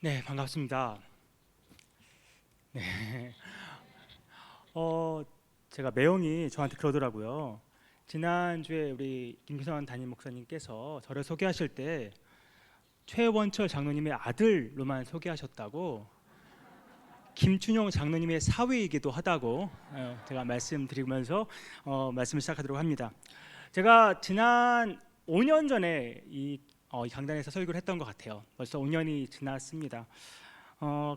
네, 반갑습니다. 네. 어, 제가 매형이 저한테 그러더라고요. 지난주에 우리 김기선 담임 목사님께서 저를 소개하실 때 최원철 장로님의 아들로만 소개하셨다고, 김춘용 장로님의 사위이기도 하다고 제가 말씀드리면서 말씀을 시작하도록 합니다. 제가 지난 5년 전에 이 강단에서 설교를 했던 것 같아요. 벌써 5년이 지났습니다.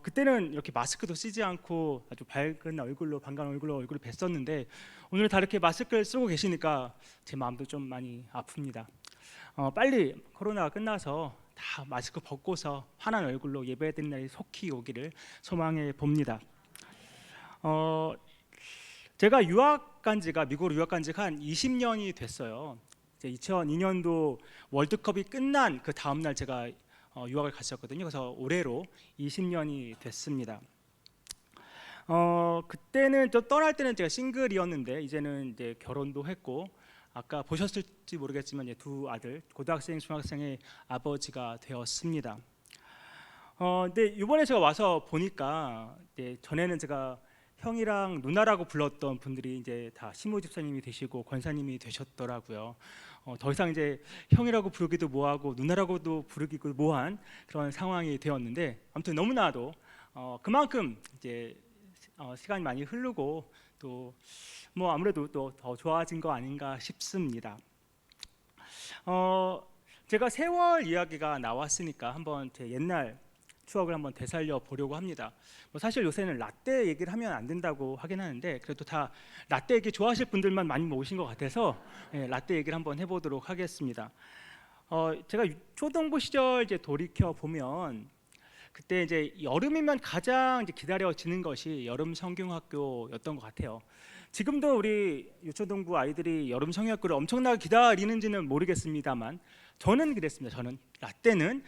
그때는 이렇게 마스크도 쓰지 않고 아주 밝은 얼굴로, 반가운 얼굴로 얼굴을 뵀었는데, 오늘 다 이렇게 마스크를 쓰고 계시니까 제 마음도 좀 많이 아픕니다. 빨리 코로나가 끝나서 다 마스크 벗고서 환한 얼굴로 예배드리는 날이 속히 오기를 소망해 봅니다. 어, 제가 미국으로 유학 간 지가 한 20년이 됐어요. 이제 2002년도 월드컵이 끝난 그 다음 날 제가 유학을 갔었거든요. 그래서 올해로 20년이 됐습니다. 그때는 저 떠날 때는 제가 싱글이었는데, 이제는 이제 결혼도 했고, 아까 보셨을지 모르겠지만 이제 두 아들, 고등학생, 중학생의 아버지가 되었습니다. 근데 이번에 제가 와서 보니까, 전에는 제가 형이랑 누나라고 불렀던 분들이 이제 다 신모 집사님이 되시고 권사님이 되셨더라고요. 더 이상 이제 형이라고 부르기도 뭐하고 누나라고도 부르기도 뭐한 그런 상황이 되었는데, 아무튼 너무나도 그만큼 이제 시간이 많이 흐르고 또 뭐 아무래도 또 더 좋아진 거 아닌가 싶습니다. 제가 세월 이야기가 나왔으니까 한번 제 옛날 추억을 한번 되살려 보려고 합니다. 사실 요새는 라떼 얘기를 하면 안 된다고 하긴 하는데, 그래도 다 라떼 얘기 좋아하실 분들만 많이 모신 것 같아서 라떼 얘기를 한번 해보도록 하겠습니다. 제가 초등부 시절 이제 돌이켜 보면, 그때 이제 여름이면 가장 이제 기다려지는 것이 여름 성경학교였던 것 같아요. 지금도 우리 유초등부 아이들이 여름 성경학교를 엄청나게 기다리는지는 모르겠습니다만, 저는 그랬습니다. 저는 라떼는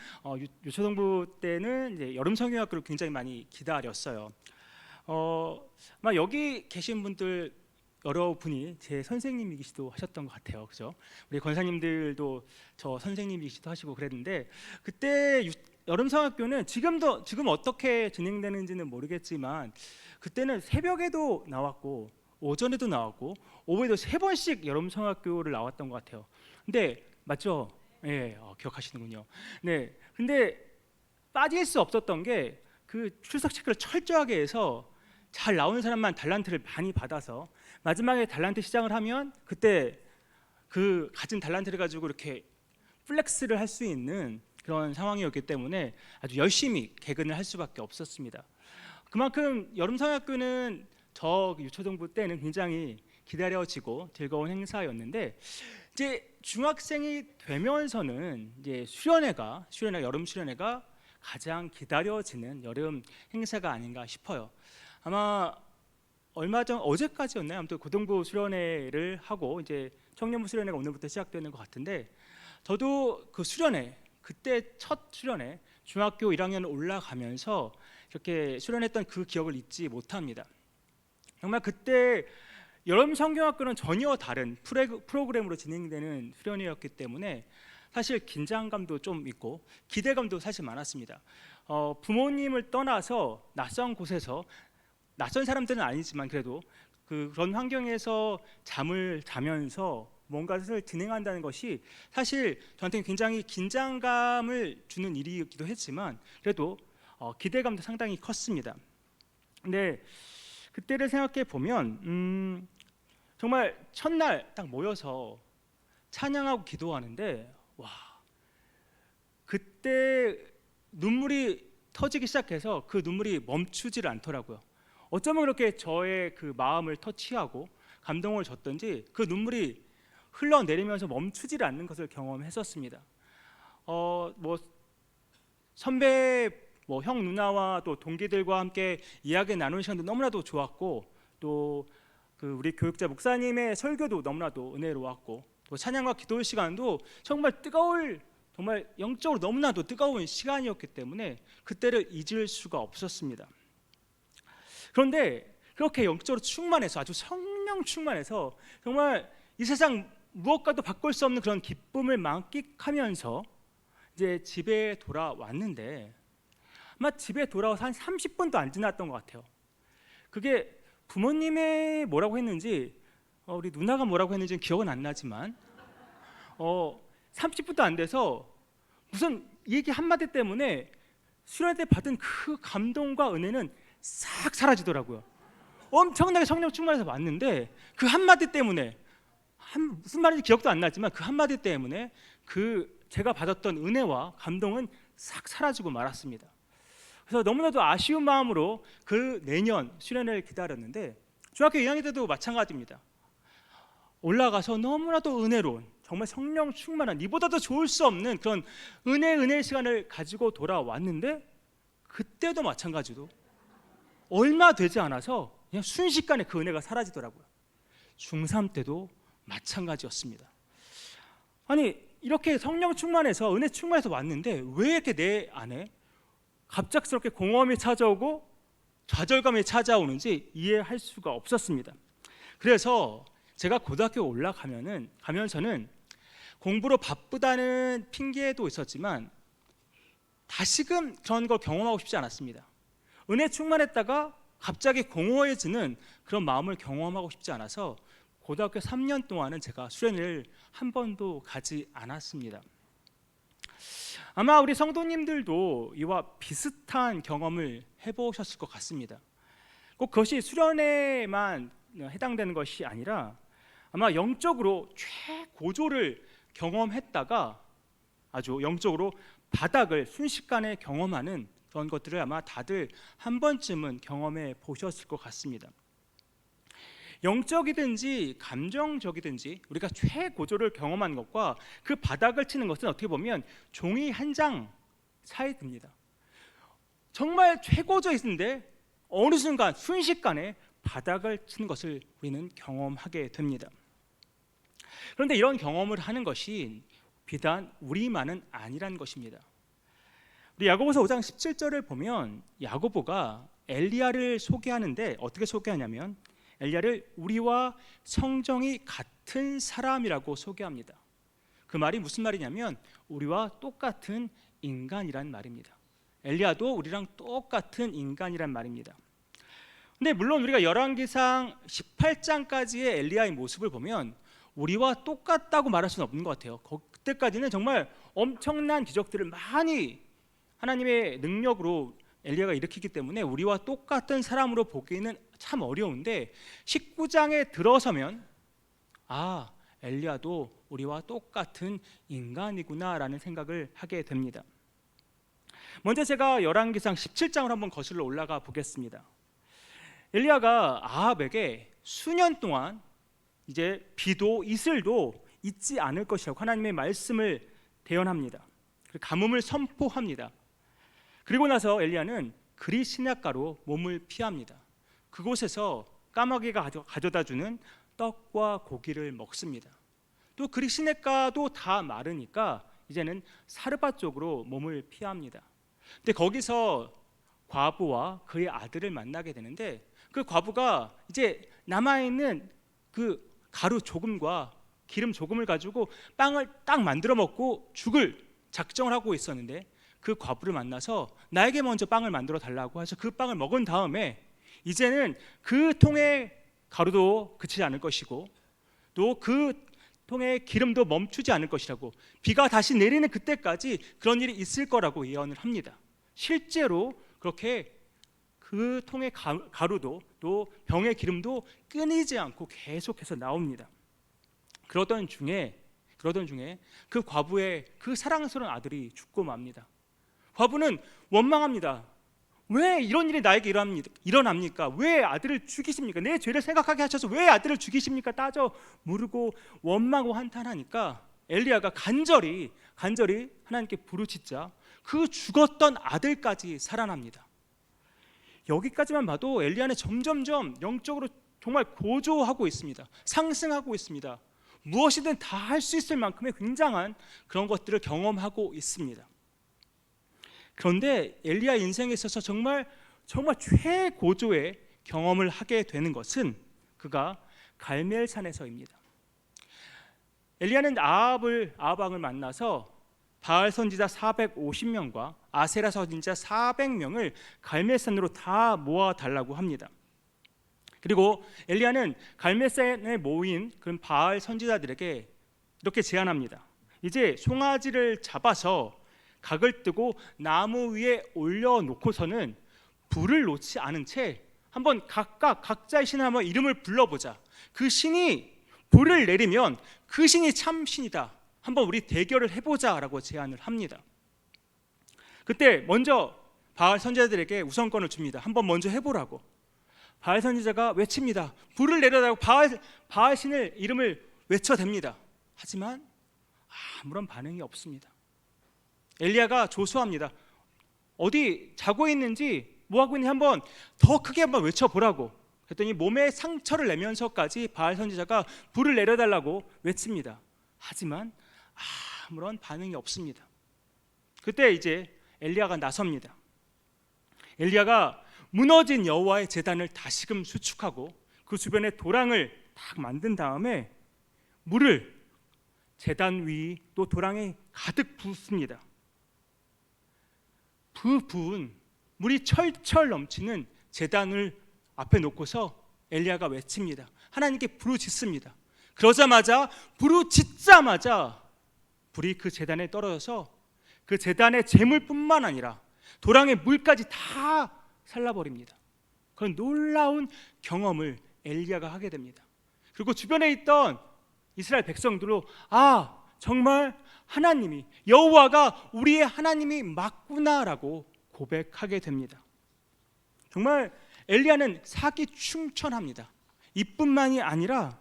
유초등부 때는 이제 여름 성경학교를 굉장히 많이 기다렸어요. 아마 여기 계신 분들 여러분이 제 선생님이시기도 하셨던 것 같아요. 그죠? 우리 권사님들도 저 선생님이시기도 하시고 그랬는데, 그때 여름 성학교는 지금 어떻게 진행되는지는 모르겠지만, 그때는 새벽에도 나왔고 오전에도 나왔고 오후에도 3번씩 여름 성학교를 나왔던 것 같아요. 근데 맞죠? 예, 기억하시는군요. 네, 근데 빠질 수 없었던 게, 그 출석 체크를 철저하게 해서 잘 나오는 사람만 달란트를 많이 받아서 마지막에 달란트 시장을 하면, 그때 그 가진 달란트를 가지고 이렇게 플렉스를 할 수 있는 그런 상황이었기 때문에 아주 열심히 개근을 할 수밖에 없었습니다. 그만큼 여름성학교는 저 유초등부 때는 굉장히 기다려지고 즐거운 행사였는데, 이제 중학생이 되면서는 이제 여름 수련회가 가장 기다려지는 여름 행사가 아닌가 싶어요. 아마 얼마 전 어제까지였나요? 아무튼 고등부 수련회를 하고 이제 청년부 수련회가 오늘부터 시작되는 것 같은데, 저도 그 수련회, 그때 첫 수련회, 중학교 1학년 올라가면서 이렇게 수련했던 그 기억을 잊지 못합니다. 정말 그때 여름 성경학교는 전혀 다른 프로그램으로 진행되는 수련회였기 때문에 사실 긴장감도 좀 있고 기대감도 사실 많았습니다. 부모님을 떠나서 낯선 곳에서, 낯선 사람들은 아니지만 그래도 그런 환경에서 잠을 자면서 뭔가를 진행한다는 것이 사실 저한테는 굉장히 긴장감을 주는 일이기도 했지만, 그래도 기대감도 상당히 컸습니다. 근데 그때를 생각해 보면 정말 첫날 딱 모여서 찬양하고 기도하는데, 와, 그때 눈물이 터지기 시작해서 그 눈물이 멈추지를 않더라고요. 어쩌면 그렇게 저의 그 마음을 터치하고 감동을 줬던지 그 눈물이 흘러내리면서 멈추지를 않는 것을 경험했었습니다. 뭐 선배, 뭐 형 누나와 또 동기들과 함께 이야기 나누는 시간도 너무나도 좋았고, 또 그 우리 교육자 목사님의 설교도 너무나도 은혜로웠고, 또 찬양과 기도 시간도 정말 정말 영적으로 너무나도 뜨거운 시간이었기 때문에 그때를 잊을 수가 없었습니다. 그런데 그렇게 영적으로 충만해서, 아주 성령 충만해서 정말 이 세상 무엇과도 바꿀 수 없는 그런 기쁨을 만끽하면서 이제 집에 돌아왔는데, 아마 집에 돌아와서 한 30분도 안 지났던 것 같아요. 그게 부모님의 뭐라고 했는지 우리 누나가 뭐라고 했는지는 기억은 안 나지만 30분도 안 돼서 무슨 얘기 한마디 때문에 수련회 때 받은 그 감동과 은혜는 싹 사라지더라고요. 엄청나게 성령 충만해서 왔는데 그 한마디 때문에 무슨 말인지 기억도 안 나지만 그 한마디 때문에 그 제가 받았던 은혜와 감동은 싹 사라지고 말았습니다. 그래서 너무나도 아쉬운 마음으로 그 내년 수련회를 기다렸는데 중학교 2학년 때도 마찬가지입니다. 올라가서 너무나도 은혜로운 정말 성령 충만한 이보다도 좋을 수 없는 그런 은혜의 시간을 가지고 돌아왔는데 그때도 마찬가지로 얼마 되지 않아서 그냥 순식간에 그 은혜가 사라지더라고요. 중3 때도 마찬가지였습니다. 아니 이렇게 성령 충만해서 은혜 충만해서 왔는데 왜 이렇게 내 안에 갑작스럽게 공허함이 찾아오고 좌절감이 찾아오는지 이해할 수가 없었습니다. 그래서 제가 고등학교 올라가면 저는 공부로 바쁘다는 핑계도 있었지만 다시금 그런 걸 경험하고 싶지 않았습니다. 은혜 충만했다가 갑자기 공허해지는 그런 마음을 경험하고 싶지 않아서 고등학교 3년 동안은 제가 수련회를 한 번도 가지 않았습니다. 아마 우리 성도님들도 이와 비슷한 경험을 해보셨을 것 같습니다. 꼭 그것이 수련회만 해당되는 것이 아니라 아마 영적으로 최고조를 경험했다가 아주 영적으로 바닥을 순식간에 경험하는 그런 것들을 아마 다들 한 번쯤은 경험해 보셨을 것 같습니다. 영적이든지 감정적이든지 우리가 최고조를 경험한 것과 그 바닥을 치는 것은 어떻게 보면 종이 한 장 차이 듭니다. 정말 최고조인데 어느 순간 순식간에 바닥을 치는 것을 우리는 경험하게 됩니다. 그런데 이런 경험을 하는 것이 비단 우리만은 아니란 것입니다. 우리 야고보서 5장 17절을 보면 야고보가 엘리야를 소개하는데 어떻게 소개하냐면 엘리야를 우리와 성정이 같은 사람이라고 소개합니다. 그 말이 무슨 말이냐면 우리와 똑같은 인간이란 말입니다. 엘리야도 우리랑 똑같은 인간이란 말입니다. 근데 물론 우리가 열왕기상 18장까지의 엘리야의 모습을 보면 우리와 똑같다고 말할 수는 없는 것 같아요. 그때까지는 정말 엄청난 기적들을 많이 하나님의 능력으로 엘리야가 일으키기 때문에 우리와 똑같은 사람으로 보기는 참 어려운데 19장에 들어서면 엘리야도 우리와 똑같은 인간이구나라는 생각을 하게 됩니다. 먼저 제가 열왕기상 17장을 한번 거슬러 올라가 보겠습니다. 엘리야가 아합에게 수년 동안 이제 비도 이슬도 있지 않을 것이라고 하나님의 말씀을 대언합니다. 가뭄을 선포합니다. 그리고 나서 엘리야는 그리 시냇가로 몸을 피합니다. 그곳에서 까마귀가 가져다주는 떡과 고기를 먹습니다. 또 그리 시냇가도 다 마르니까 이제는 사르밧 쪽으로 몸을 피합니다. 근데 거기서 과부와 그의 아들을 만나게 되는데 그 과부가 이제 남아있는 그 가루 조금과 기름 조금을 가지고 빵을 딱 만들어 먹고 죽을 작정을 하고 있었는데 그 과부를 만나서 나에게 먼저 빵을 만들어 달라고 해서 그 빵을 먹은 다음에 이제는 그 통의 가루도 그치지 않을 것이고 또 그 통의 기름도 멈추지 않을 것이라고 비가 다시 내리는 그때까지 그런 일이 있을 거라고 예언을 합니다. 실제로 그렇게 그 통의 가루도 또 병의 기름도 끊이지 않고 계속해서 나옵니다. 그러던 중에 그 과부의 그 사랑스러운 아들이 죽고 맙니다. 과부는 원망합니다. 왜 이런 일이 나에게 일어납니까? 왜 아들을 죽이십니까? 내 죄를 생각하게 하셔서 왜 아들을 죽이십니까? 따져 물고 원망하고 한탄하니까 엘리야가 간절히 하나님께 부르짖자 그 죽었던 아들까지 살아납니다. 여기까지만 봐도 엘리야는 점점점 영적으로 정말 고조하고 있습니다. 상승하고 있습니다. 무엇이든 다 할 수 있을 만큼의 굉장한 그런 것들을 경험하고 있습니다. 그런데 엘리야 인생에 있어서 정말 최고조의 경험을 하게 되는 것은 그가 갈멜산에서입니다. 엘리야는 아합 왕을 만나서 바알 선지자 450명과 아세라 선지자 400명을 갈멜산으로 다 모아 달라고 합니다. 그리고 엘리야는 갈멜산에 모인 그런 바알 선지자들에게 이렇게 제안합니다. 이제 송아지를 잡아서 각을 뜨고 나무 위에 올려놓고서는 불을 놓지 않은 채 한번 각자의 신을 한번 이름을 불러보자. 그 신이 불을 내리면 그 신이 참 신이다. 한번 우리 대결을 해보자라고 제안을 합니다. 그때 먼저 바알 선지자들에게 우선권을 줍니다. 한번 먼저 해보라고. 바알 선지자가 외칩니다. 불을 내려달라고 바알 신을 이름을 외쳐댑니다. 하지만 아무런 반응이 없습니다. 엘리야가 조소합니다. 어디 자고 있는지 뭐하고 있는지 한번 더 크게 한번 외쳐보라고. 그랬더니 몸에 상처를 내면서까지 바알 선지자가 불을 내려달라고 외칩니다. 하지만 아무런 반응이 없습니다. 그때 이제 엘리야가 나섭니다. 엘리야가 무너진 여호와의 제단을 다시금 수축하고 그 주변에 도랑을 딱 만든 다음에 물을 제단 위 또 도랑에 가득 붓습니다. 부은 물이 철철 넘치는 제단을 앞에 놓고서 엘리야가 외칩니다. 하나님께 부르짖습니다. 그러자마자 부르짖자마자 불이 그 제단에 떨어져서 그 제단의 재물뿐만 아니라 도랑의 물까지 다 살라버립니다. 그런 놀라운 경험을 엘리야가 하게 됩니다. 그리고 주변에 있던 이스라엘 백성들로 정말 하나님이 여호와가 우리의 하나님이 맞구나라고 고백하게 됩니다. 정말 엘리야는 사기충천합니다. 이뿐만이 아니라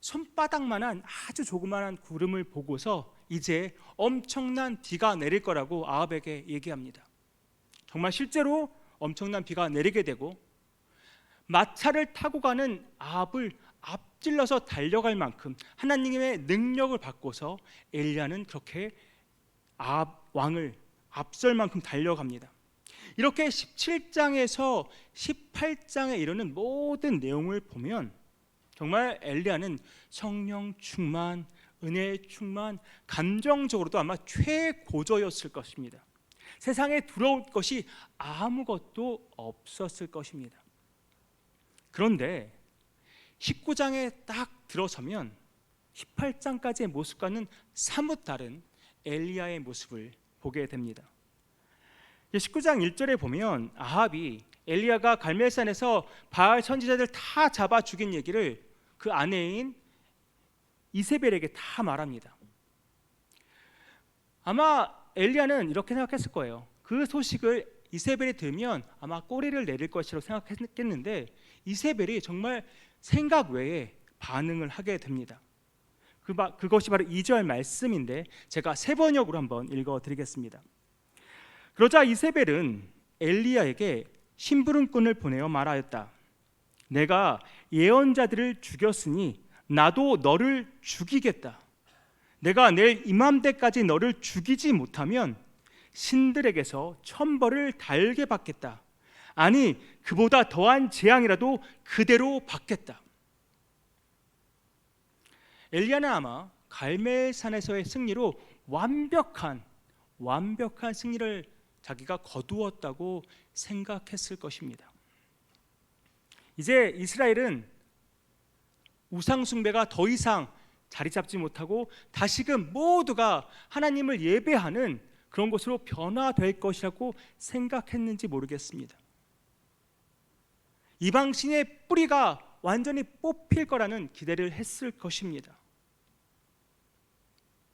손바닥만한 아주 조그만한 구름을 보고서 이제 엄청난 비가 내릴 거라고 아합에게 얘기합니다. 정말 실제로 엄청난 비가 내리게 되고 마차를 타고 가는 아합을 앞질러서 달려갈 만큼 하나님의 능력을 받고서 엘리야는 그렇게 아합 왕을 앞설 만큼 달려갑니다. 이렇게 17장에서 18장에 이르는 모든 내용을 보면 정말 엘리야는 성령 충만, 은혜 충만, 감정적으로도 아마 최고조였을 것입니다. 세상에 두려울 것이 아무것도 없었을 것입니다. 그런데 19장에 딱 들어서면 18장까지의 모습과는 사뭇 다른 엘리야의 모습을 보게 됩니다. 19장 1절에 보면 아합이 엘리야가 갈멜산에서 바알 선지자들 다 잡아 죽인 얘기를 그 아내인 이세벨에게 다 말합니다. 아마 엘리야는 이렇게 생각했을 거예요. 그 소식을 이세벨이 들으면 아마 꼬리를 내릴 것이라고 생각했겠는데 이세벨이 정말 생각 외에 반응을 하게 됩니다. 그것이 바로 2절 말씀인데 제가 세 번역으로 한번 읽어드리겠습니다. 그러자 이세벨은 엘리야에게 심부름꾼을 보내어 말하였다. 내가 예언자들을 죽였으니 나도 너를 죽이겠다. 내가 내일 이맘때까지 너를 죽이지 못하면 신들에게서 천벌을 달게 받겠다. 아니 그보다 더한 재앙이라도 그대로 받겠다. 엘리야는 아마 갈멜산에서의 승리로 완벽한 승리를 자기가 거두었다고 생각했을 것입니다. 이제 이스라엘은 우상 숭배가 더 이상 자리 잡지 못하고 다시금 모두가 하나님을 예배하는 그런 곳으로 변화될 것이라고 생각했는지 모르겠습니다. 이방신의 뿌리가 완전히 뽑힐 거라는 기대를 했을 것입니다.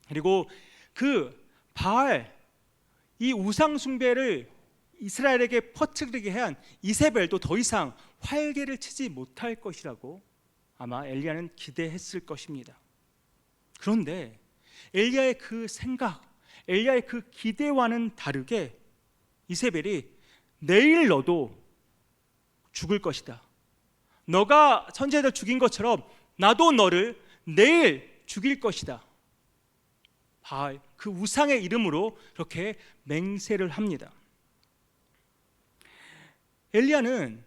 그리고 그 바알, 이 우상 숭배를 이스라엘에게 퍼뜨리게 한 이세벨도 더 이상 활개를 치지 못할 것이라고 아마 엘리야는 기대했을 것입니다. 그런데 엘리야의 그 생각, 엘리야의 그 기대와는 다르게 이세벨이 내일 너도 죽을 것이다. 너가 선지자들 죽인 것처럼 나도 너를 내일 죽일 것이다. 바알, 그 우상의 이름으로 그렇게 맹세를 합니다. 엘리야는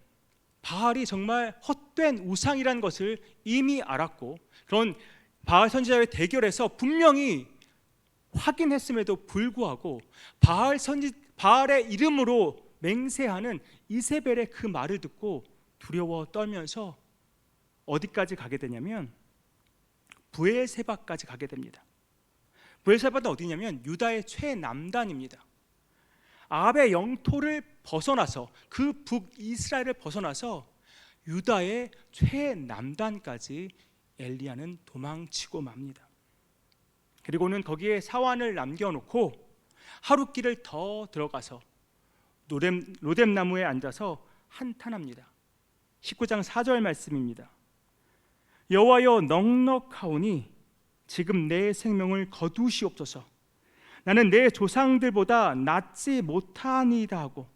바알이 정말 헛된 우상이라는 것을 이미 알았고 그런 바알 선지자의 대결에서 분명히 확인했음에도 불구하고 바알의 이름으로 맹세하는 이세벨의 그 말을 듣고 두려워 떨면서 어디까지 가게 되냐면 브엘세바까지 가게 됩니다. 브엘세바는 어디냐면 유다의 최남단입니다. 아합의 영토를 벗어나서 그 북이스라엘을 벗어나서 유다의 최남단까지 엘리야는 도망치고 맙니다. 그리고는 거기에 사환을 남겨놓고 하룻길을 더 들어가서 로뎀나무에 앉아서 한탄합니다. 19장 4절 말씀입니다. 여호와여 넉넉하오니 지금 내 생명을 거두시옵소서. 나는 내 조상들보다 낫지 못하니이다 하고,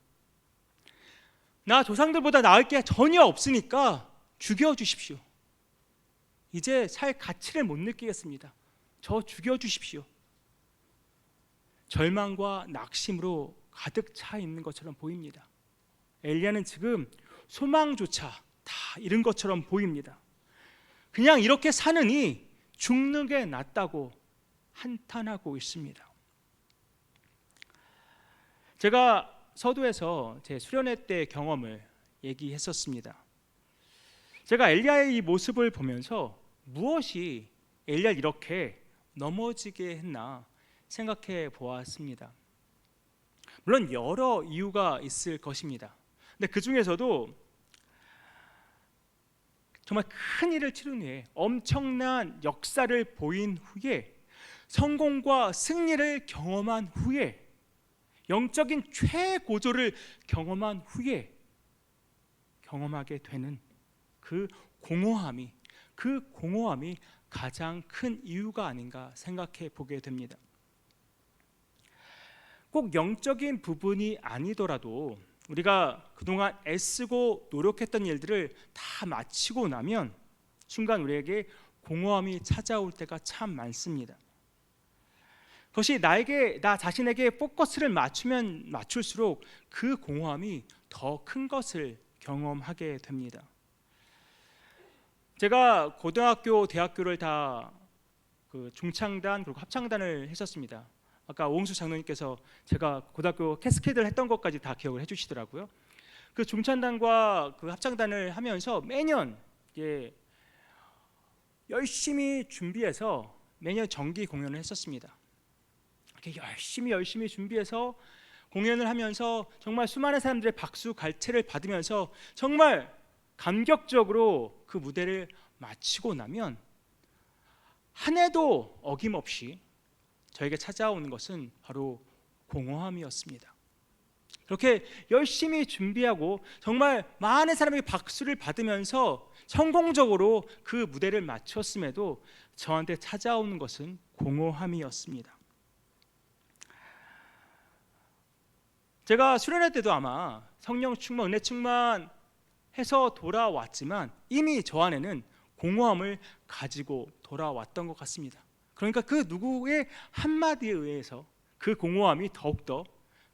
나 조상들보다 나을 게 전혀 없으니까 죽여주십시오. 이제 살 가치를 못 느끼겠습니다. 저 죽여주십시오. 절망과 낙심으로 가득 차 있는 것처럼 보입니다. 엘리야는 지금 소망조차 다 잃은 것처럼 보입니다. 그냥 이렇게 사느니 죽는 게 낫다고 한탄하고 있습니다. 제가 서두에서 제 수련회 때 경험을 얘기했었습니다. 제가 엘리야의 이 모습을 보면서 무엇이 엘리야를 이렇게 넘어지게 했나 생각해 보았습니다. 물론 여러 이유가 있을 것입니다. 근데 그 중에서도 정말 큰 일을 치른 후에 엄청난 역사를 보인 후에 성공과 승리를 경험한 후에 영적인 최고조를 경험한 후에 경험하게 되는 그 공허함이 가장 큰 이유가 아닌가 생각해 보게 됩니다. 꼭 영적인 부분이 아니더라도 우리가 그동안 애쓰고 노력했던 일들을 다 마치고 나면 순간 우리에게 공허함이 찾아올 때가 참 많습니다. 그것이 나 자신에게 포커스를 맞추면 맞출수록 그 공허함이 더 큰 것을 경험하게 됩니다. 제가 고등학교, 대학교를 다 그 중창단 그리고 합창단을 했었습니다. 아까 오홍수 장로님께서 제가 고등학교 캐스케이드를 했던 것까지 다 기억을 해주시더라고요. 그 중창단과 그 합창단을 하면서 매년 열심히 준비해서 매년 정기 공연을 했었습니다. 이렇게 열심히 준비해서 공연을 하면서 정말 수많은 사람들의 박수 갈채를 받으면서 정말 감격적으로 그 무대를 마치고 나면 한 해도 어김없이 저에게 찾아오는 것은 바로 공허함이었습니다. 그렇게 열심히 준비하고 정말 많은 사람에게 박수를 받으면서 성공적으로 그 무대를 마쳤음에도 저한테 찾아오는 것은 공허함이었습니다. 제가 수련회 때도 아마 성령 충만, 은혜 충만해서 돌아왔지만 이미 저 안에는 공허함을 가지고 돌아왔던 것 같습니다. 그러니까 그 누구의 한마디에 의해서 그 공허함이 더욱더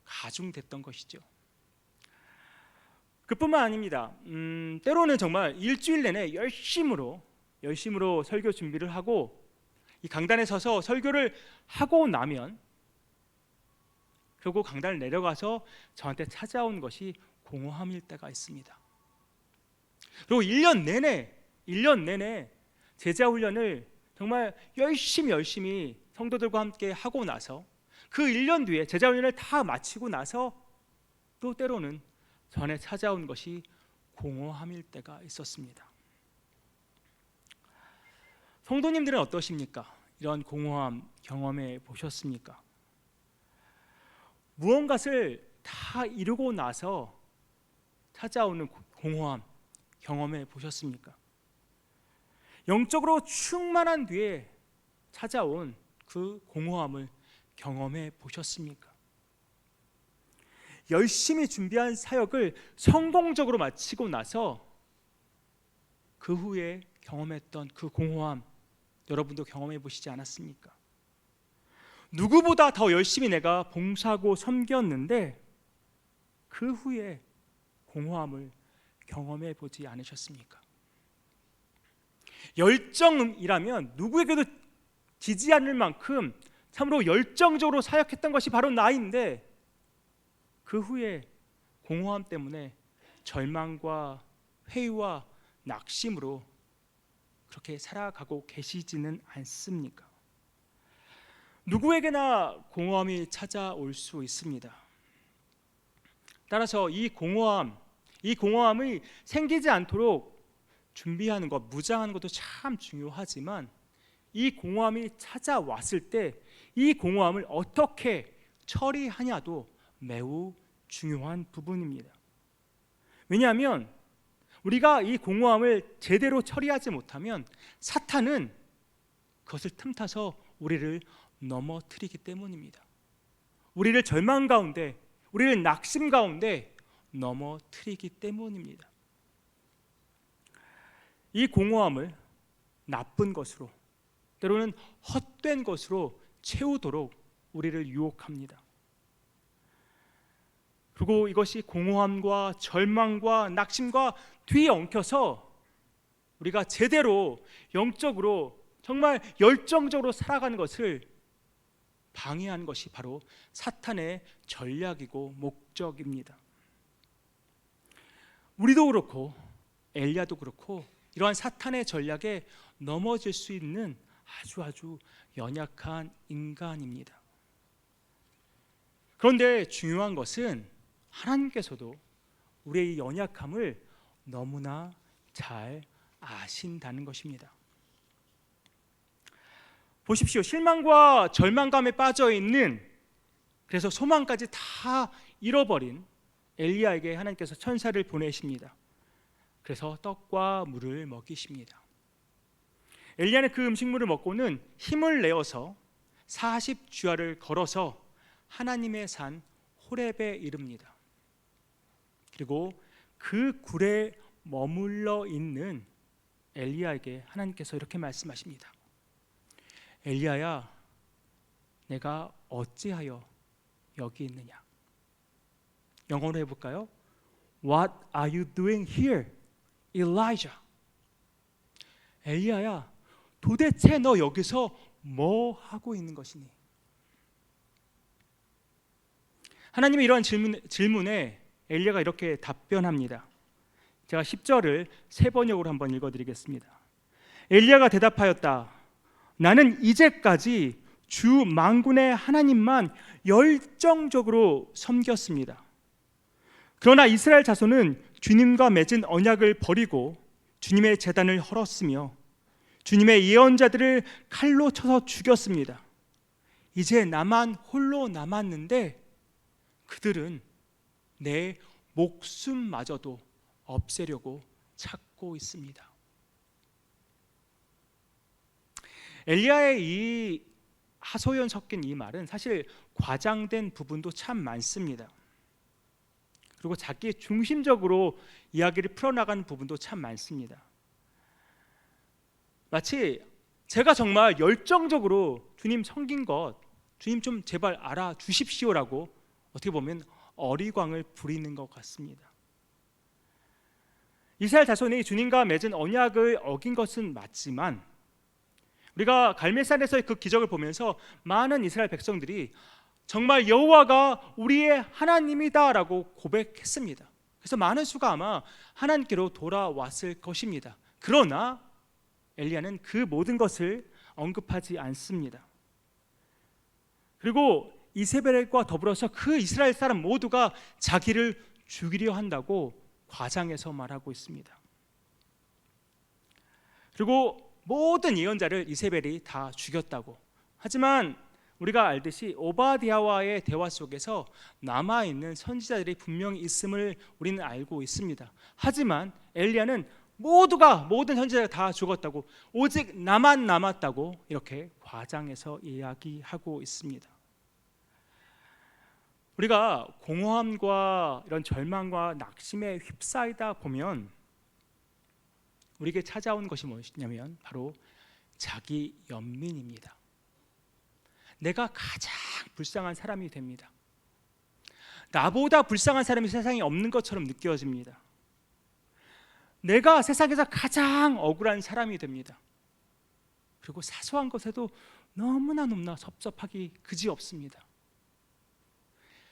가중됐던 것이죠. 그뿐만 아닙니다. 때로는 정말 일주일 내내 열심으로 설교 준비를 하고 이 강단에 서서 설교를 하고 나면 결국 강단을 내려가서 저한테 찾아온 것이 공허함일 때가 있습니다. 그리고 1년 내내 제자 훈련을 정말 열심히 성도들과 함께 하고 나서 그 1년 뒤에 제자 훈련을 다 마치고 나서 또 때로는 전에 찾아온 것이 공허함일 때가 있었습니다. 성도님들은 어떠십니까? 이런 공허함 경험해 보셨습니까? 무언가를 다 이루고 나서 찾아오는 공허함 경험해 보셨습니까? 영적으로 충만한 뒤에 찾아온 그 공허함을 경험해 보셨습니까? 열심히 준비한 사역을 성공적으로 마치고 나서 그 후에 경험했던 그 공허함 여러분도 경험해 보시지 않았습니까? 누구보다 더 열심히 내가 봉사하고 섬겼는데 그 후에 공허함을 경험해 보지 않으셨습니까? 열정이라면 누구에게도 지지 않을 만큼 참으로 열정적으로 사역했던 것이 바로 나인데 그 후에 공허함 때문에 절망과 회의와 낙심으로 그렇게 살아가고 계시지는 않습니까? 누구에게나 공허함이 찾아올 수 있습니다. 따라서 이 공허함이 생기지 않도록 준비하는 것, 무장하는 것도 참 중요하지만 이 공허함이 찾아왔을 때 이 공허함을 어떻게 처리하냐도 매우 중요한 부분입니다. 왜냐하면 우리가 이 공허함을 제대로 처리하지 못하면 사탄은 그것을 틈타서 우리를 넘어뜨리기 때문입니다. 우리를 절망 가운데, 우리를 낙심 가운데 넘어뜨리기 때문입니다. 이 공허함을 나쁜 것으로, 때로는 헛된 것으로 채우도록 우리를 유혹합니다. 그리고 이것이 공허함과 절망과 낙심과 뒤엉켜서 우리가 제대로 영적으로 정말 열정적으로 살아가는 것을 방해하는 것이 바로 사탄의 전략이고 목적입니다. 우리도 그렇고 엘리야도 그렇고 이러한 사탄의 전략에 넘어질 수 있는 아주 연약한 인간입니다. 그런데 중요한 것은 하나님께서도 우리의 이 연약함을 너무나 잘 아신다는 것입니다. 보십시오. 실망과 절망감에 빠져 있는, 그래서 소망까지 다 잃어버린 엘리야에게 하나님께서 천사를 보내십니다. 그래서 떡과 물을 먹이십니다. 엘리야는 그 음식물을 먹고는 힘을 내어서 40주야를 걸어서 하나님의 산 호렙에 이릅니다. 그리고 그 굴에 머물러 있는 엘리야에게 하나님께서 이렇게 말씀하십니다. 엘리야야, 내가 어찌하여 여기 있느냐? 영어로 해볼까요? What are you doing here, Elijah? 엘리야야, 도대체 너 여기서 뭐 하고 있는 것이니? 하나님의 이러한 질문에 엘리야가 이렇게 답변합니다. 제가 10절을 세 번역으로 한번 읽어드리겠습니다. 엘리야가 대답하였다. 나는 이제까지 주 만군의 하나님만 열정적으로 섬겼습니다. 그러나 이스라엘 자손은 주님과 맺은 언약을 버리고 주님의 제단을 헐었으며 주님의 예언자들을 칼로 쳐서 죽였습니다. 이제 나만 홀로 남았는데 그들은 내 목숨마저도 없애려고 찾고 있습니다. 엘리야의 이 하소연 섞인 이 말은 사실 과장된 부분도 참 많습니다. 그리고 자기 중심적으로 이야기를 풀어나가는 부분도 참 많습니다. 마치 제가 정말 열정적으로 주님 섬긴 것, 주님 좀 제발 알아주십시오라고 어떻게 보면 어리광을 부리는 것 같습니다. 이스라엘 자손이 주님과 맺은 언약을 어긴 것은 맞지만 우리가 갈멜산에서의 그 기적을 보면서 많은 이스라엘 백성들이 정말 여호와가 우리의 하나님이다라고 고백했습니다. 그래서 많은 수가 아마 하나님께로 돌아왔을 것입니다. 그러나 엘리야는 그 모든 것을 언급하지 않습니다. 그리고 이세벨과 더불어서 그 이스라엘 사람 모두가 자기를 죽이려 한다고 과장해서 말하고 있습니다. 그리고 모든 예언자를 이세벨이 다 죽였다고. 하지만 우리가 알듯이 오바댜와의 대화 속에서 남아있는 선지자들이 분명히 있음을 우리는 알고 있습니다. 하지만 엘리야는 모든 선지자가 다 죽었다고, 오직 나만 남았다고 이렇게 과장해서 이야기하고 있습니다. 우리가 공허함과 이런 절망과 낙심에 휩싸이다 보면 우리에게 찾아온 것이 무엇이냐면 바로 자기 연민입니다. 내가 가장 불쌍한 사람이 됩니다. 나보다 불쌍한 사람이 세상에 없는 것처럼 느껴집니다. 내가 세상에서 가장 억울한 사람이 됩니다. 그리고 사소한 것에도 너무나 섭섭하기 그지없습니다.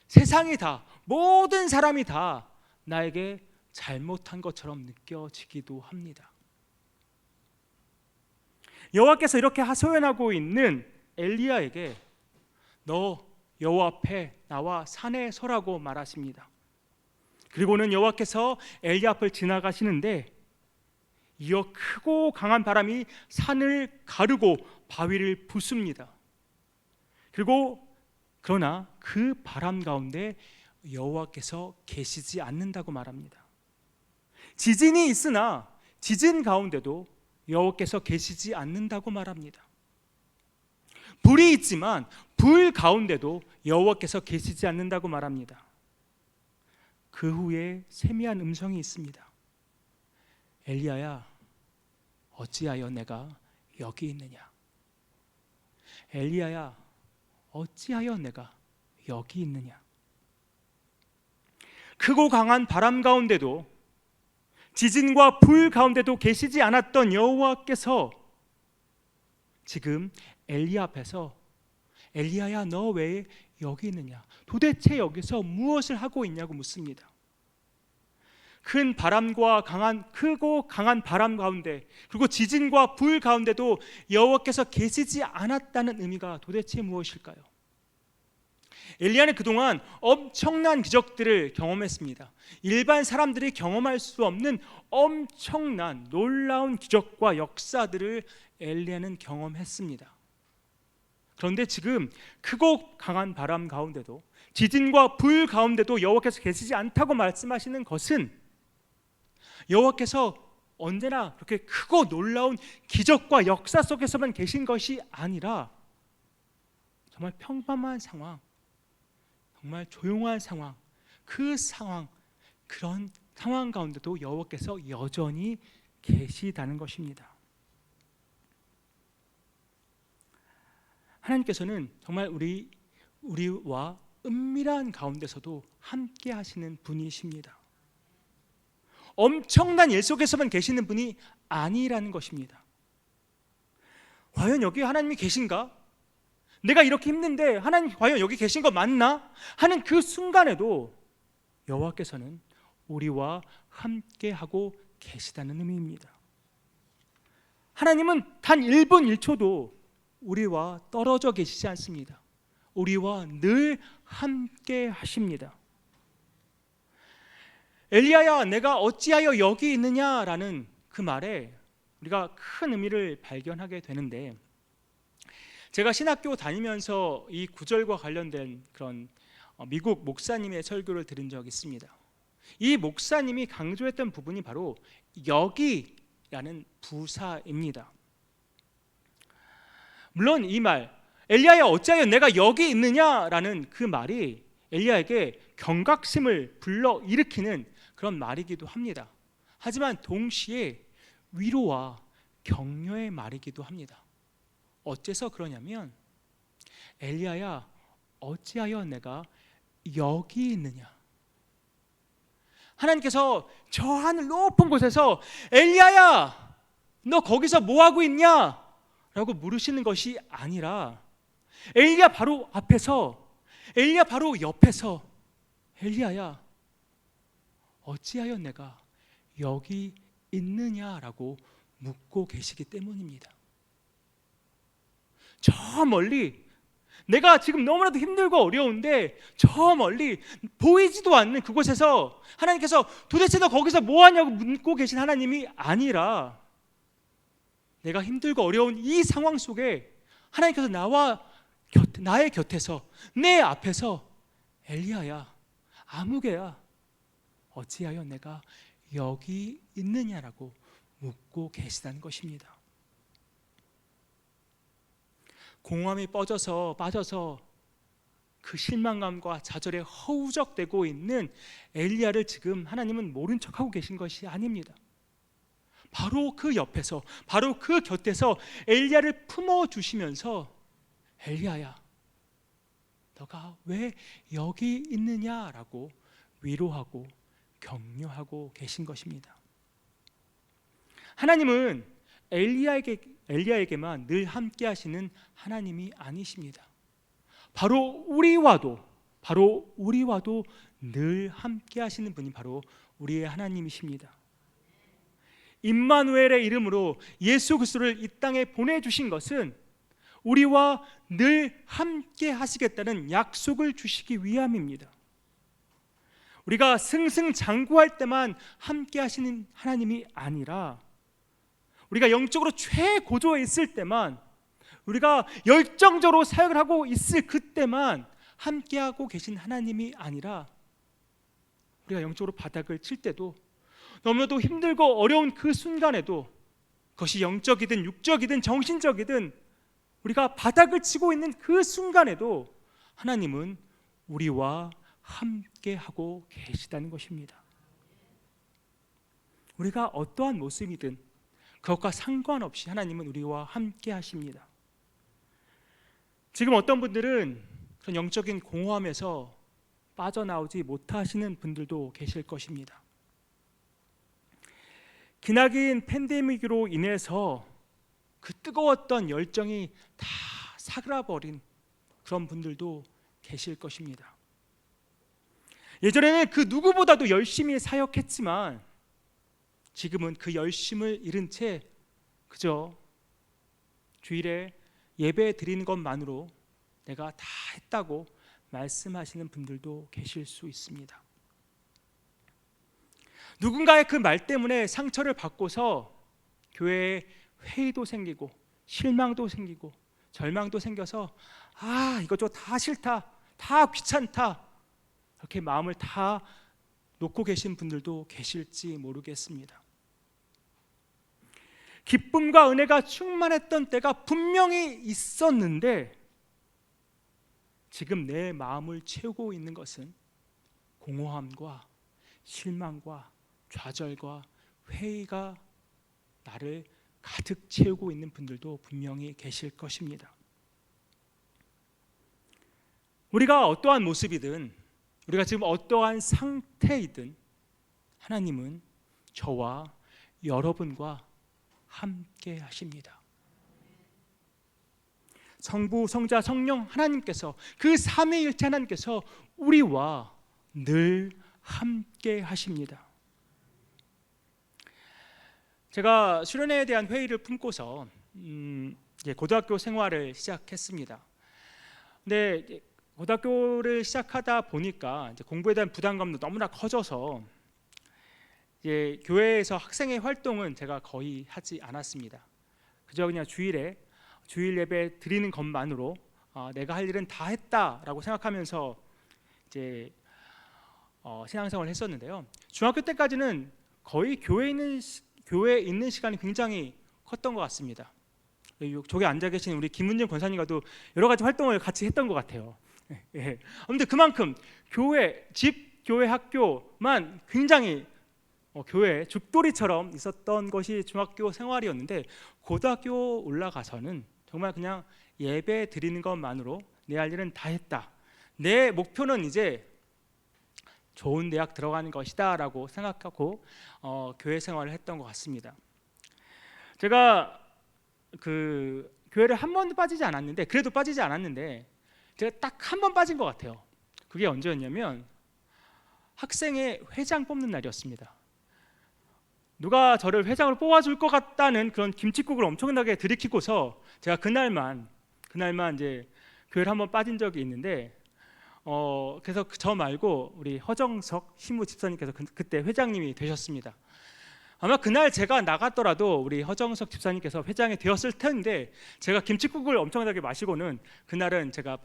세상이 다, 모든 사람이 다 나에게 잘못한 것처럼 느껴지기도 합니다. 여호와께서 이렇게 하소연하고 있는 엘리야에게 너 여호와 앞에 나와 산에 서라고 말하십니다. 그리고는 여호와께서 엘리야 앞을 지나가시는데 이어 크고 강한 바람이 산을 가르고 바위를 부숩니다. 그러나 그 바람 가운데 여호와께서 계시지 않는다고 말합니다. 지진이 있으나 지진 가운데도 여호와께서 계시지 않는다고 말합니다. 불이 있지만 불 가운데도 여호와께서 계시지 않는다고 말합니다. 그 후에 세미한 음성이 있습니다. 엘리야야, 어찌하여 내가 여기 있느냐? 엘리야야, 어찌하여 내가 여기 있느냐? 크고 강한 바람 가운데도 지진과 불 가운데도 계시지 않았던 여호와께서 지금 엘리야 앞에서 엘리야야, 너 왜 여기 있느냐? 도대체 여기서 무엇을 하고 있냐고 묻습니다. 큰 바람과 크고 강한 바람 가운데, 그리고 지진과 불 가운데도 여호와께서 계시지 않았다는 의미가 도대체 무엇일까요? 엘리야는 그동안 엄청난 기적들을 경험했습니다. 일반 사람들이 경험할 수 없는 엄청난 놀라운 기적과 역사들을 엘리야는 경험했습니다. 그런데 지금 크고 강한 바람 가운데도 지진과 불 가운데도 여호와께서 계시지 않다고 말씀하시는 것은 여호와께서 언제나 그렇게 크고 놀라운 기적과 역사 속에서만 계신 것이 아니라 정말 평범한 상황, 정말 조용한 상황, 그런 상황 가운데도 여호와께서 여전히 계시다는 것입니다. 하나님께서는 정말 우리와 은밀한 가운데서도 함께 하시는 분이십니다. 엄청난 일 속에서만 계시는 분이 아니라는 것입니다. 과연 여기 하나님이 계신가? 내가 이렇게 힘든데 하나님 과연 여기 계신 거 맞나? 하는 그 순간에도 여호와께서는 우리와 함께 하고 계시다는 의미입니다. 하나님은 단 1분 1초도 우리와 떨어져 계시지 않습니다. 우리와 늘 함께 하십니다. 엘리야야, 내가 어찌하여 여기 있느냐라는 그 말에 우리가 큰 의미를 발견하게 되는데, 제가 신학교 다니면서 이 구절과 관련된 그런 미국 목사님의 설교를 들은 적이 있습니다. 이 목사님이 강조했던 부분이 바로 여기라는 부사입니다. 물론 이 말, 엘리야야 어찌하여 내가 여기 있느냐라는 그 말이 엘리야에게 경각심을 불러일으키는 그런 말이기도 합니다. 하지만 동시에 위로와 격려의 말이기도 합니다. 어째서 그러냐면 엘리야야, 어찌하여 내가 여기 있느냐? 하나님께서 저 하늘 높은 곳에서 엘리야야, 너 거기서 뭐하고 있냐? 라고 물으시는 것이 아니라 엘리야 바로 앞에서, 엘리야 바로 옆에서 엘리야야, 어찌하여 내가 여기 있느냐라고 묻고 계시기 때문입니다. 저 멀리, 내가 지금 너무나도 힘들고 어려운데 저 멀리 보이지도 않는 그곳에서 하나님께서 도대체 너 거기서 뭐하냐고 묻고 계신 하나님이 아니라 내가 힘들고 어려운 이 상황 속에 하나님께서 나의 곁에서, 내 앞에서 엘리야야, 아무개야, 어찌하여 내가 여기 있느냐라고 묻고 계시다는 것입니다. 공허함이 빠져서 그 실망감과 좌절에 허우적대고 있는 엘리야를 지금 하나님은 모른 척하고 계신 것이 아닙니다. 바로 그 옆에서, 바로 그 곁에서 엘리야를 품어주시면서 엘리야야, 너가 왜 여기 있느냐라고 위로하고 격려하고 계신 것입니다. 하나님은 엘리야에게만 늘 함께 하시는 하나님이 아니십니다. 바로 우리와도 늘 함께 하시는 분이 바로 우리의 하나님이십니다. 임마누엘의 이름으로 예수 그리스도를 이 땅에 보내주신 것은 우리와 늘 함께 하시겠다는 약속을 주시기 위함입니다. 우리가 승승장구할 때만 함께 하시는 하나님이 아니라 우리가 영적으로 최고조에 있을 때만, 우리가 열정적으로 사역을 하고 있을 그때만 함께하고 계신 하나님이 아니라 우리가 영적으로 바닥을 칠 때도, 너무나도 힘들고 어려운 그 순간에도, 그것이 영적이든 육적이든 정신적이든 우리가 바닥을 치고 있는 그 순간에도 하나님은 우리와 함께하고 계시다는 것입니다. 우리가 어떠한 모습이든 그것과 상관없이 하나님은 우리와 함께 하십니다. 지금 어떤 분들은 그런 영적인 공허함에서 빠져나오지 못하시는 분들도 계실 것입니다. 기나긴 팬데믹으로 인해서 그 뜨거웠던 열정이 다 사그라버린 그런 분들도 계실 것입니다. 예전에는 그 누구보다도 열심히 사역했지만 지금은 그 열심을 잃은 채 그저 주일에 예배 드리는 것만으로 내가 다 했다고 말씀하시는 분들도 계실 수 있습니다. 누군가의 그 말 때문에 상처를 받고서 교회에 회의도 생기고 실망도 생기고 절망도 생겨서 이것저것 다 싫다, 다 귀찮다, 그렇게 마음을 다 놓고 계신 분들도 계실지 모르겠습니다. 기쁨과 은혜가 충만했던 때가 분명히 있었는데 지금 내 마음을 채우고 있는 것은 공허함과 실망과 좌절과 회의가 나를 가득 채우고 있는 분들도 분명히 계실 것입니다. 우리가 어떠한 모습이든, 우리가 지금 어떠한 상태이든 하나님은 저와 여러분과 함께 하십니다. 성부, 성자, 성령 하나님께서, 그 삼위일체 하나님께서 우리와 늘 함께 하십니다. 제가 수련회에 대한 회의를 품고서 고등학교 생활을 시작했습니다. 근데 고등학교를 시작하다 보니까 공부에 대한 부담감도 너무나 커져서 교회에서 학생회 활동은 제가 거의 하지 않았습니다. 그저 그냥 주일 예배 드리는 것만으로 내가 할 일은 다 했다라고 생각하면서 신앙생활을 했었는데요. 중학교 때까지는 거의 교회에 있는 시간이 굉장히 컸던 것 같습니다. 저기 앉아 계신 우리 김은정 권사님과도 여러 가지 활동을 같이 했던 것 같아요. 그런데 그만큼 집 교회 학교만 굉장히 교회 죽돌이처럼 있었던 것이 중학교 생활이었는데, 고등학교 올라가서는 정말 그냥 예배 드리는 것만으로 내 할 일은 다 했다, 내 목표는 이제 좋은 대학 들어가는 것이다 라고 생각하고 교회 생활을 했던 것 같습니다. 제가 그 교회를 한 번도 빠지지 않았는데, 제가 딱 한 번 빠진 것 같아요. 그게 언제였냐면 학생회 회장 뽑는 날이었습니다. 누가 저를 회장으로 뽑아줄 것 같다는 그런 김칫국을 엄청나게 들이키고서 제가 그날만 이제 교회를 한번 빠진 적이 있는데, 그래서 저 말고 우리 허정석 신무 집사님께서 그때 회장님이 되셨습니다. 아마 그날 제가 나갔더라도 우리 허정석 집사님께서 회장이 되었을 텐데, 제가 김칫국을 엄청나게 마시고는 그날은 제가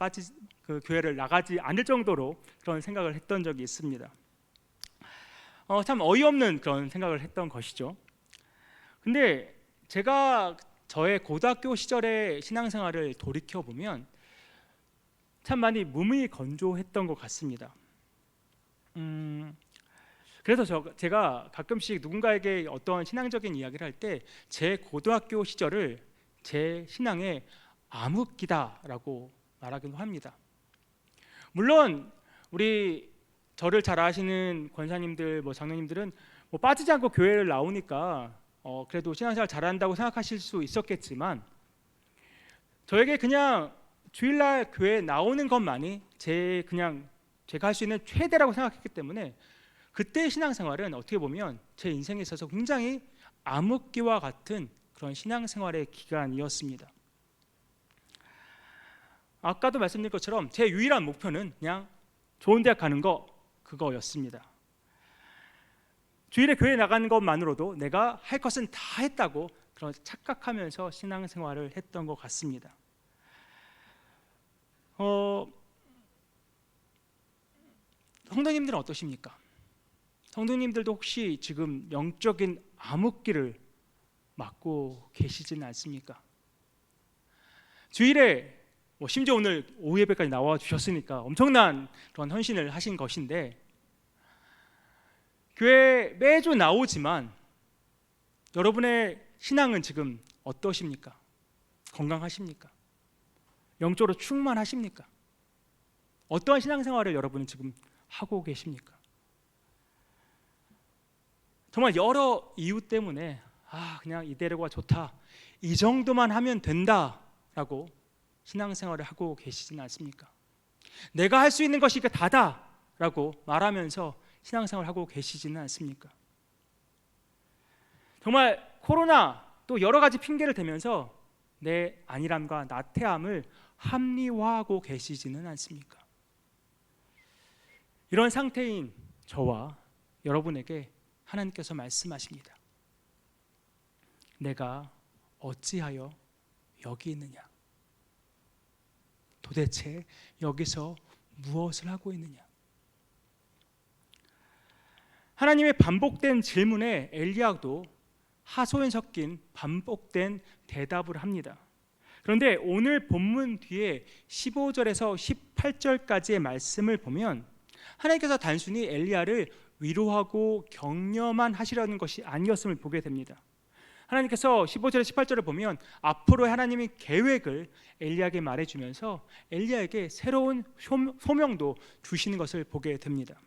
그 교회를 나가지 않을 정도로 그런 생각을 했던 적이 있습니다. 참 어이없는 그런 생각을 했던 것이죠. 근데 제가 저의 고등학교 시절의 신앙생활을 돌이켜보면 참 많이 무미건조했던 것 같습니다. 그래서 제가 가끔씩 누군가에게 어떤 신앙적인 이야기를 할 때 제 고등학교 시절을 제 신앙의 암흑기다라고 말하기도 합니다. 물론 저를 잘 아시는 권사님들, 장로님들은 빠지지 않고 교회를 나오니까 그래도 신앙생활 잘한다고 생각하실 수 있었겠지만 저에게 그냥 주일날 교회 나오는 것만이 제가 할 수 있는 최대라고 생각했기 때문에 그때의 신앙생활은 어떻게 보면 제 인생에 있어서 굉장히 암흑기와 같은 그런 신앙생활의 기간이었습니다. 아까도 말씀드린 것처럼 제 유일한 목표는 그냥 좋은 대학 가는 그거였습니다. 주일에 교회 나가는 것만으로도 내가 할 것은 다 했다고 그런 착각하면서 신앙생활을 했던 것 같습니다. 성도님들은 어떠십니까? 성도님들도 혹시 지금 영적인 암흑기를 맞고 계시지는 않습니까? 주일에 심지어 오늘 오후 예배까지 나와 주셨으니까 엄청난 그런 헌신을 하신 것인데 교회 매주 나오지만 여러분의 신앙은 지금 어떠십니까? 건강하십니까? 영적으로 충만하십니까? 어떠한 신앙생활을 여러분은 지금 하고 계십니까? 정말 여러 이유 때문에 그냥 이대로가 좋다, 이 정도만 하면 된다라고 신앙생활을 하고 계시지는 않습니까? 내가 할 수 있는 것이 다다라고 말하면서 신앙생활을 하고 계시지는 않습니까? 정말 코로나 또 여러 가지 핑계를 대면서 내 안일함과 나태함을 합리화하고 계시지는 않습니까? 이런 상태인 저와 여러분에게 하나님께서 말씀하십니다. 내가 어찌하여 여기 있느냐? 도대체 여기서 무엇을 하고 있느냐? 하나님의 반복된 질문에 엘리야도 하소연 섞인 반복된 대답을 합니다. 그런데 오늘 본문 뒤에 15절에서 18절까지의 말씀을 보면 하나님께서 단순히 엘리야를 위로하고 격려만 하시려는 것이 아니었음을 보게 됩니다. 하나님께서 15절에서 18절을 보면 앞으로의 하나님의 계획을 엘리야에게 말해주면서 엘리야에게 새로운 소명도 주시는 것을 보게 됩니다.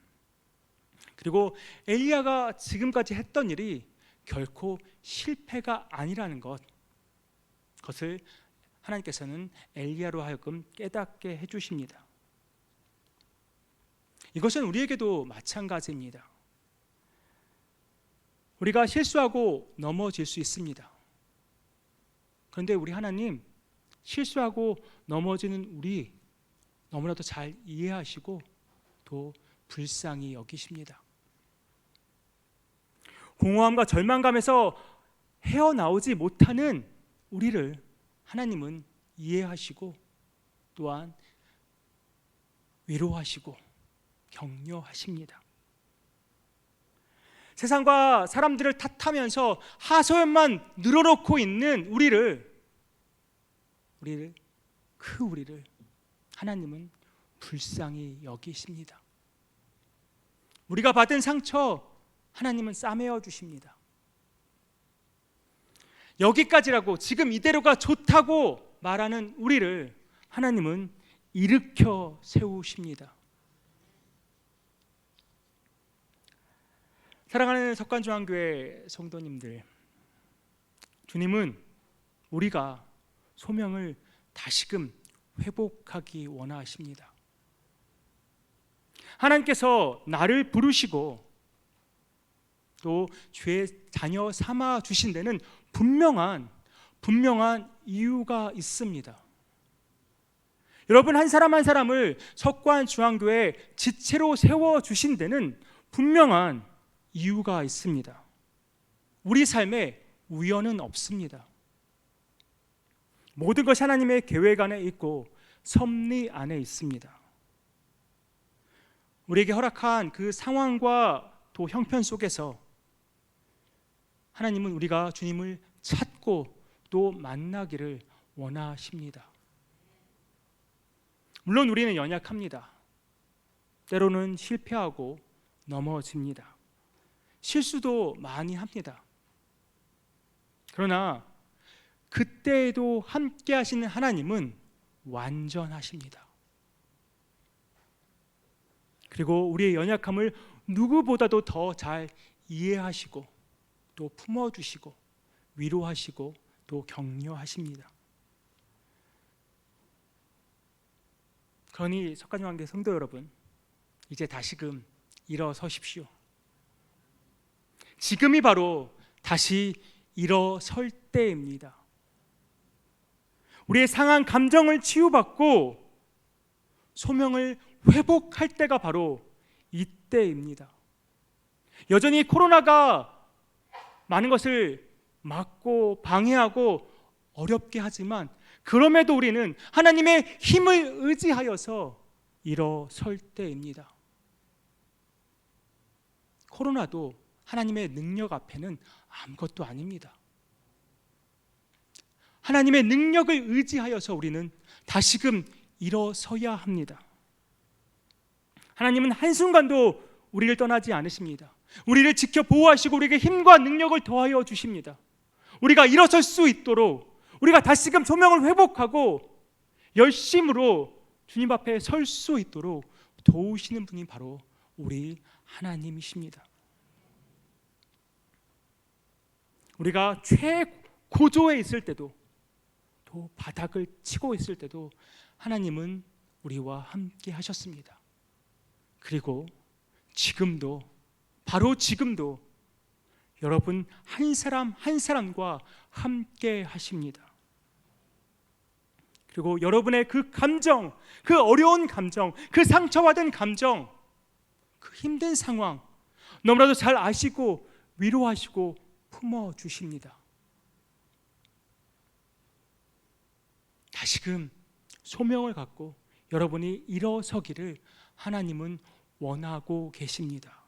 그리고 엘리야가 지금까지 했던 일이 결코 실패가 아니라는 그것을 하나님께서는 엘리야로 하여금 깨닫게 해주십니다. 이것은 우리에게도 마찬가지입니다. 우리가 실수하고 넘어질 수 있습니다. 그런데 우리 하나님 실수하고 넘어지는 우리 너무나도 잘 이해하시고 또 불쌍히 여기십니다. 공허함과 절망감에서 헤어나오지 못하는 우리를 하나님은 이해하시고 또한 위로하시고 격려하십니다. 세상과 사람들을 탓하면서 하소연만 늘어놓고 있는 우리를 하나님은 불쌍히 여기십니다. 우리가 받은 상처 하나님은 싸매어 주십니다. 여기까지라고 지금 이대로가 좋다고 말하는 우리를 하나님은 일으켜 세우십니다. 사랑하는 석관중앙교회 성도님들, 주님은 우리가 소명을 다시금 회복하기 원하십니다. 하나님께서 나를 부르시고 또 주의 자녀 삼아 주신 데는 분명한 이유가 있습니다. 여러분 한 사람 한 사람을 석관중앙교회 지체로 세워 주신 데는 분명한 이유가 있습니다. 우리 삶에 우연은 없습니다. 모든 것이 하나님의 계획 안에 있고 섭리 안에 있습니다. 우리에게 허락한 그 상황과 또 형편 속에서 하나님은 우리가 주님을 찾고 또 만나기를 원하십니다. 물론 우리는 연약합니다. 때로는 실패하고 넘어집니다. 실수도 많이 합니다. 그러나 그때에도 함께 하시는 하나님은 완전하십니다. 그리고 우리의 연약함을 누구보다도 더 잘 이해하시고 또 품어주시고 위로하시고 또 격려하십니다. 그러니 석가모니왕대 성도 여러분, 이제 다시금 일어서십시오. 지금이 바로 다시 일어설 때입니다. 우리의 상한 감정을 치유받고 소명을 회복할 때가 바로 이때입니다. 여전히 코로나가 많은 것을 막고 방해하고 어렵게 하지만 그럼에도 우리는 하나님의 힘을 의지하여서 일어설 때입니다. 코로나도 하나님의 능력 앞에는 아무것도 아닙니다. 하나님의 능력을 의지하여서 우리는 다시금 일어서야 합니다. 하나님은 한순간도 우리를 떠나지 않으십니다. 우리를 지켜 보호하시고 우리에게 힘과 능력을 더하여 주십니다. 우리가 일어설 수 있도록, 우리가 다시금 소명을 회복하고 열심으로 주님 앞에 설 수 있도록 도우시는 분이 바로 우리 하나님이십니다. 우리가 최고조에 있을 때도, 또 바닥을 치고 있을 때도 하나님은 우리와 함께 하셨습니다. 그리고 지금도, 바로 지금도 여러분 한 사람 한 사람과 함께 하십니다. 그리고 여러분의 그 감정, 그 어려운 감정, 그 상처받은 감정, 그 힘든 상황 너무나도 잘 아시고 위로하시고 품어주십니다. 다시금 소명을 갖고 여러분이 일어서기를 하나님은 원하고 계십니다.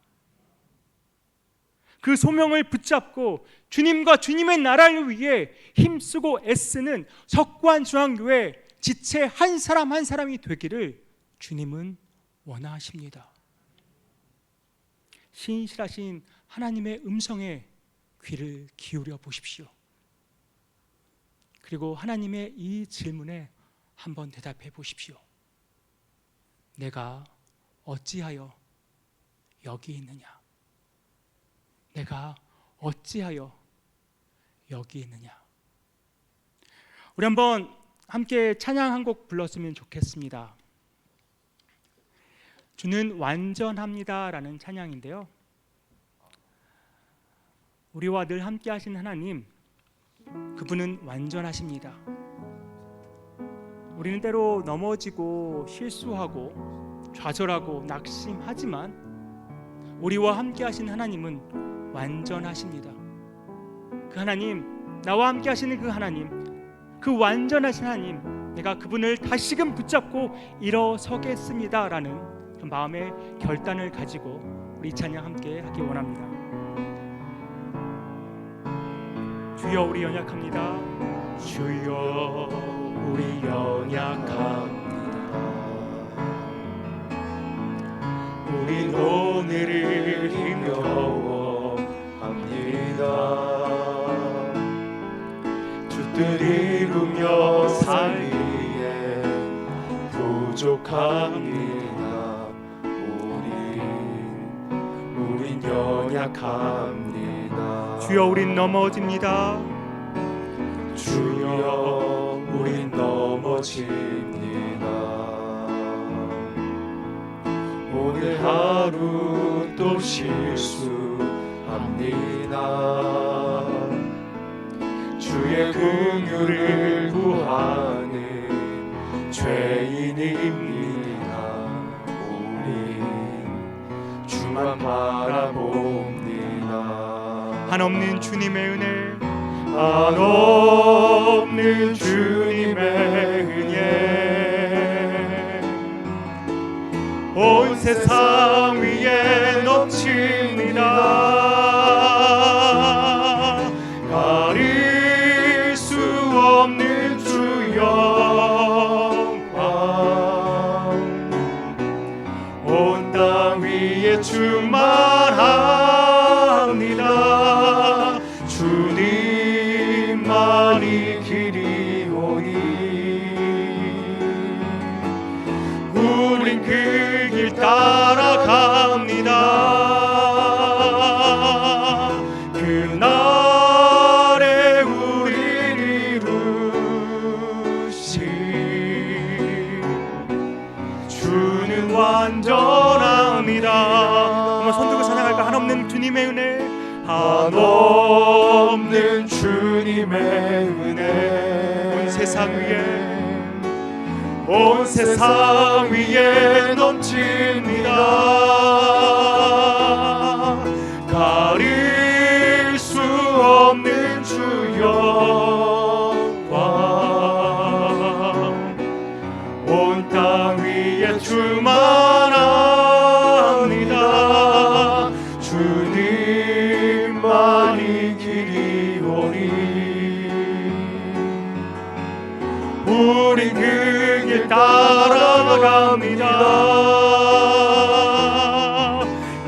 그 소명을 붙잡고 주님과 주님의 나라를 위해 힘쓰고 애쓰는 석관중앙교회 지체 한 사람 한 사람이 되기를 주님은 원하십니다. 신실하신 하나님의 음성에 귀를 기울여 보십시오. 그리고 하나님의 이 질문에 한번 대답해 보십시오. 내가 어찌하여 여기 있느냐? 내가 어찌하여 여기 있느냐? 우리 한번 함께 찬양 한 곡 불렀으면 좋겠습니다. 주는 완전합니다라는 찬양인데요, 우리와 늘 함께 하신 하나님, 그분은 완전하십니다. 우리는 때로 넘어지고 실수하고 좌절하고 낙심하지만 우리와 함께 하신 하나님은 완전하십니다. 그 하나님, 나와 함께 하시는 그 하나님, 그 완전하신 하나님, 내가 그분을 다시금 붙잡고 일어서겠습니다 라는 그런 마음의 결단을 가지고 우리 찬양 함께 하기 원합니다. 주여 우리 연약합니다. 주여 우리 연약합니다. 우린 오늘을 힘겨워합니다. 주 뜻 이루며 살기에 부족합니다. 우린 연약합니다. 주여 우린 넘어집니다. 주여 우린 넘어집니다. 오늘 하루 또 실수합니다. 주의 긍휼을 구하는 죄인입니다. 우린 주만 바라봅니다. 한없는 주님의 은혜, 한없는 주님의 은혜 온 세상 위에 넘칩니다. 가릴 수 없는 주 영광 온 땅 위에 충만합니다. 주님만이 길이오니 우린 그 길 따라 완전합니다. 한번 손들고 찬양할까? 한없는 주님의 은혜, 한없는 주님의 은혜 온 세상 위에 온 세상 위에 넘칩니다. 가릴 수 없는 주 영광 온 땅 위에 충만합니다. 주님만이 길이오니 우린 그 길 따라갑니다.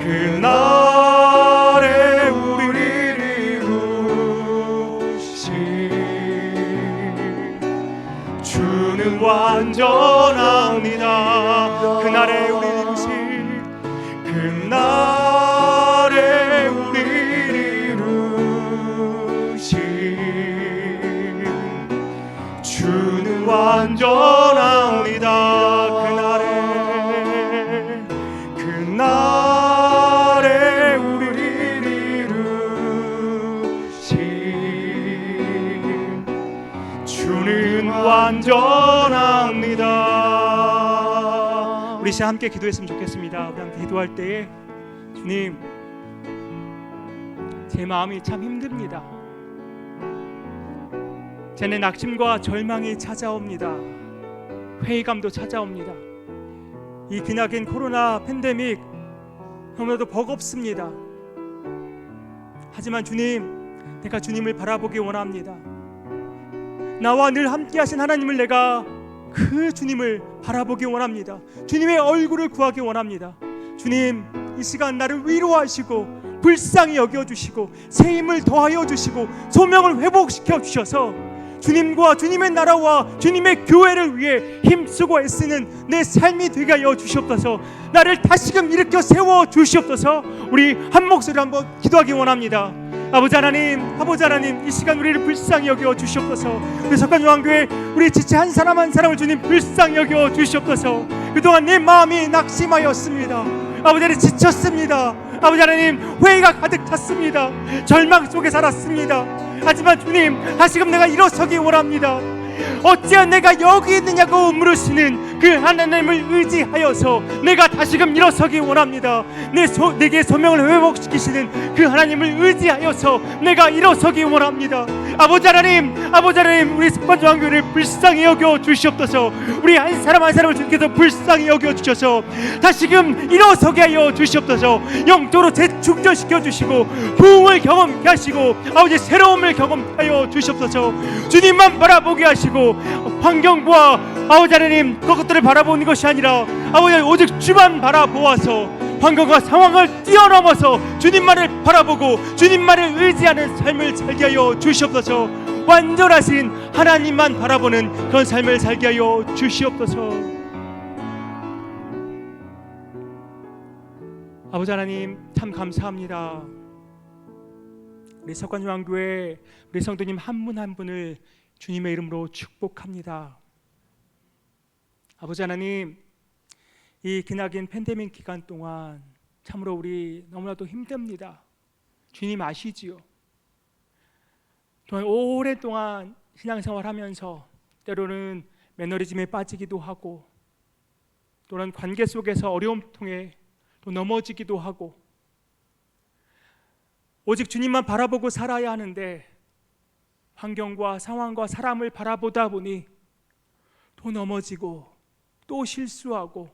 그날에 우리를 이루신 주는 완전합니다. 그날에 우리를 이루신 그날에 우리를 이루신 주는 완전합니다. 그날에 우리를 이루신 주는 완전합니다. 우리 시간 함께 기도했으면 좋겠습니다. 우리 함께 기도할 때에 주님, 제 마음이 참 힘듭니다. 제 내 낙심과 절망이 찾아옵니다. 회의감도 찾아옵니다. 이 기나긴 코로나 팬데믹 너무나도 버겁습니다. 하지만 주님, 내가 주님을 바라보기 원합니다. 나와 늘 함께 하신 하나님을 내가 그 주님을 바라보기 원합니다. 주님의 얼굴을 구하기 원합니다. 주님, 이 시간 나를 위로하시고 불쌍히 여겨주시고 새 힘을 더하여 주시고 소명을 회복시켜 주셔서 주님과 주님의 나라와 주님의 교회를 위해 힘쓰고 애쓰는 내 삶이 되게 하여 주시옵소서. 나를 다시금 일으켜 세워 주시옵소서. 우리 한 목소리로 한번 기도하기 원합니다. 아버지 하나님, 이 시간 우리를 불쌍히 여겨 주시옵소서. 우리 석관중앙교회 우리 지체 한 사람 한 사람을 주님 불쌍히 여겨 주시옵소서. 그동안 내 마음이 낙심하였습니다. 아버지 하나님, 지쳤습니다. 아버지 하나님, 회의가 가득 찼습니다. 절망 속에 살았습니다. 하지만 주님, 다시금 내가 일어서기 원합니다. 어찌하여 내가 여기 있느냐고 물으시는 그 하나님을 의지하여서 내가 다시금 일어서기 원합니다. 내게 소명을 회복시키시는 그 하나님을 의지하여서 내가 일어서기 원합니다. 아버지 하나님, 우리 석관중앙교회를 불쌍히 여겨 주시옵소서. 우리 한 사람 한 사람을 주님께서 불쌍히 여겨 주셔서 다시금 일어서게 하여 주시옵소서. 영적으로 재충전시켜 주시고 부흥을 경험케 하시고 아버지 새로움을 경험하여 주시옵소서. 주님만 바라보게 하시고 환경과 아버지 하나님 그것들을 바라보는 것이 아니라 아버지 오직 주만 바라보아서 환경과 상황을 뛰어넘어서 주님만을 바라보고 주님만을 의지하는 삶을 살게 하여 주시옵소서. 완전하신 하나님만 바라보는 그런 삶을 살게 하여 주시옵소서. 아버지 하나님, 참 감사합니다. 우리 석관중앙교회 우리 성도님 한 분 한 분을 주님의 이름으로 축복합니다. 아버지 하나님, 이 기나긴 팬데믹 기간 동안 참으로 우리 너무나도 힘듭니다. 주님 아시지요? 또한 오랫동안 신앙생활하면서 때로는 매너리즘에 빠지기도 하고 또는 관계 속에서 어려움 통해 또 넘어지기도 하고 오직 주님만 바라보고 살아야 하는데 환경과 상황과 사람을 바라보다 보니 또 넘어지고 또 실수하고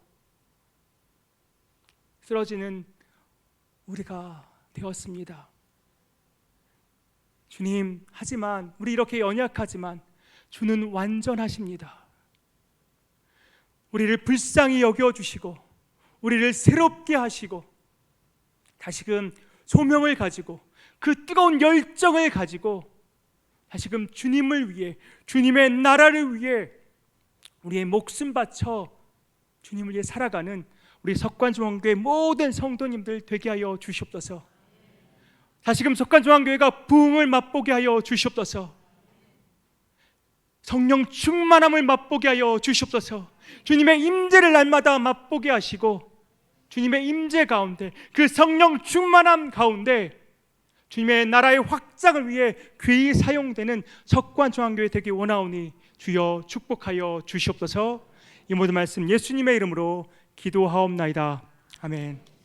쓰러지는 우리가 되었습니다. 주님, 하지만 우리 이렇게 연약하지만 주는 완전하십니다. 우리를 불쌍히 여겨주시고 우리를 새롭게 하시고 다시금 소명을 가지고 그 뜨거운 열정을 가지고 다시금 주님을 위해 주님의 나라를 위해 우리의 목숨 바쳐 주님을 위해 살아가는 우리 석관중앙교회 모든 성도님들 되게 하여 주시옵소서. 다시금 석관중앙교회가 부흥을 맛보게 하여 주시옵소서. 성령 충만함을 맛보게 하여 주시옵소서. 주님의 임재를 날마다 맛보게 하시고 주님의 임재 가운데, 그 성령 충만함 가운데 주님의 나라의 확장을 위해 귀히 사용되는 석관중앙교회 되기 원하오니 주여 축복하여 주시옵소서. 이 모든 말씀 예수님의 이름으로 기도하옵나이다. 아멘.